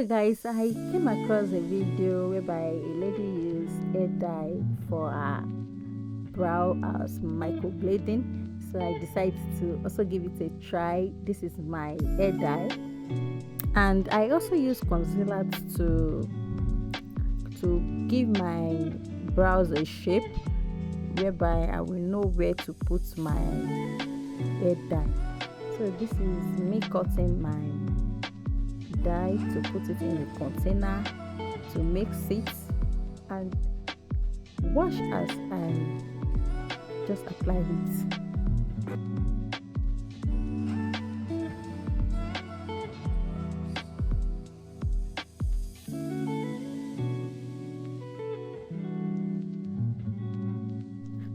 Guys, I came across a video whereby a lady used hair dye for her brow as microblading. So I decided to also give it a try. This is my hair dye, and I also use concealer to give my brows a shape whereby I will know where to put my hair dye. So this is me cutting my dye to put it in a container to mix it and wash as I just apply it.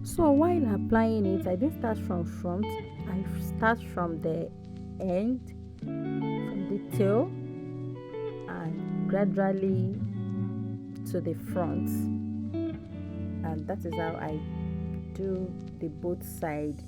So while applying it, I didn't start from front, I start from the end, from the tail, and gradually to the front, and that is how I do the both side.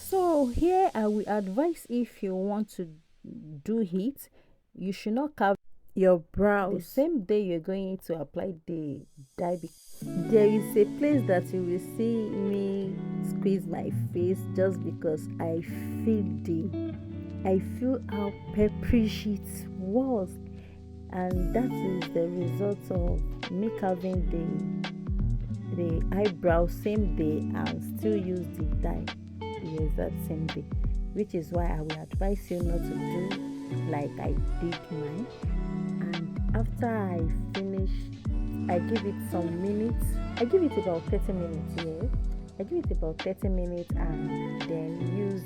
So here I will advise, if you want to do it, you should not carve your brows the same day you're going to apply the dye. There is a place that you will see me squeeze my face just because I feel how pepperish it was, and that is the result of me carving the eyebrow same day and still use the dye the exact same day, which is why I will advise you not to do like I did mine. And after I finish, I give it some minutes. I give it about 30 minutes. Yeah, I give it about 30 minutes, and then use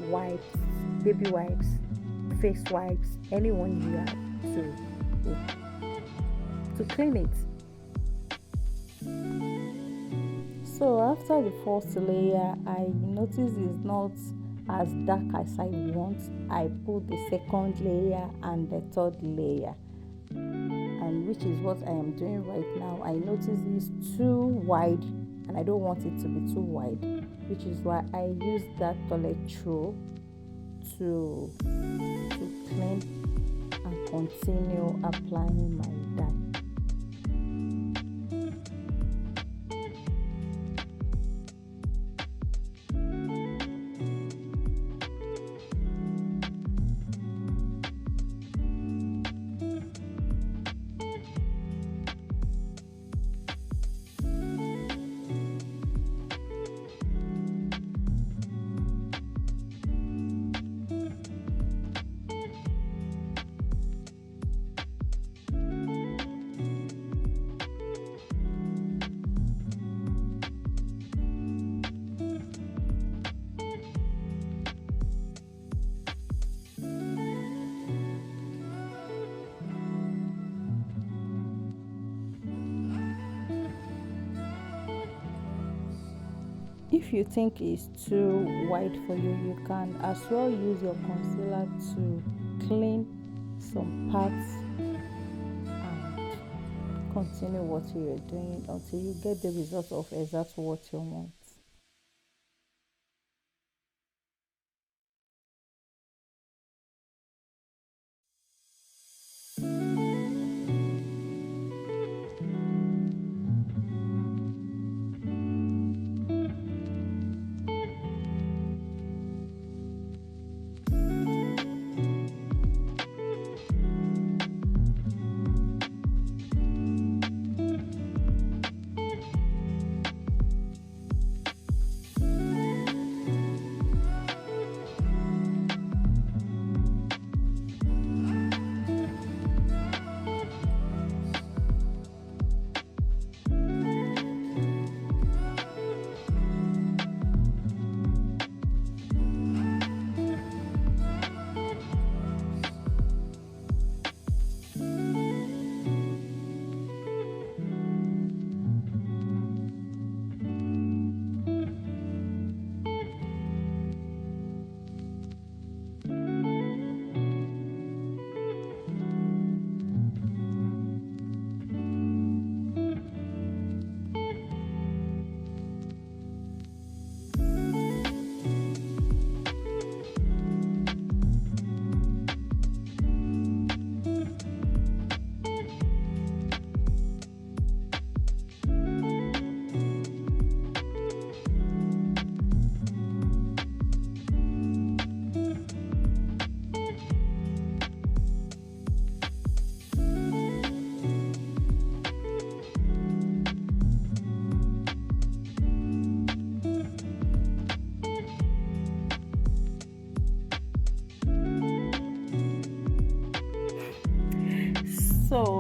wipes, baby wipes, face wipes, anyone you have to clean it. So after the first layer, I notice it's not as dark as I want. I put the second layer and the third layer, and which is what I am doing right now. I notice it's too wide and I don't want it to be too wide, which is why I use that toilet roll to clean and continue applying my dye. If you think it's too wide for you, you can as well use your concealer to clean some parts and continue what you're doing until you get the result of exactly what you want.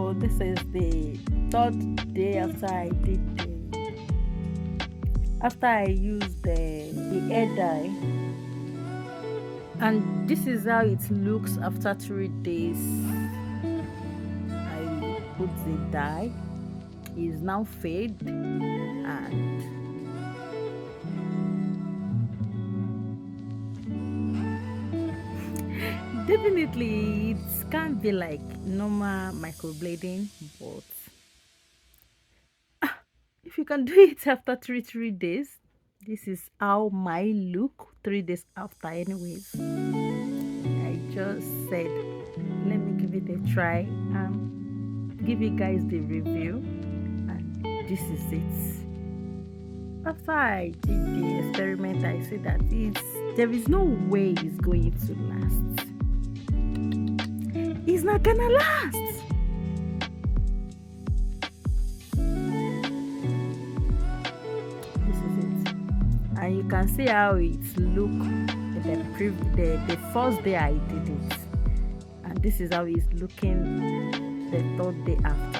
So this is the third day after I used the hair dye, and this is how it looks after 3 days. I put the dye, is now fade, and definitely it can't be like normal microblading, but if you can do it after three days, this is how my look 3 days after. Anyways, I just said let me give it a try and give you guys the review, and this is it. After I did the experiment, I see that there is no way it's going to last. It's not gonna last. This is it, and you can see how it looked the first day I did it, and this is how it's looking the third day after.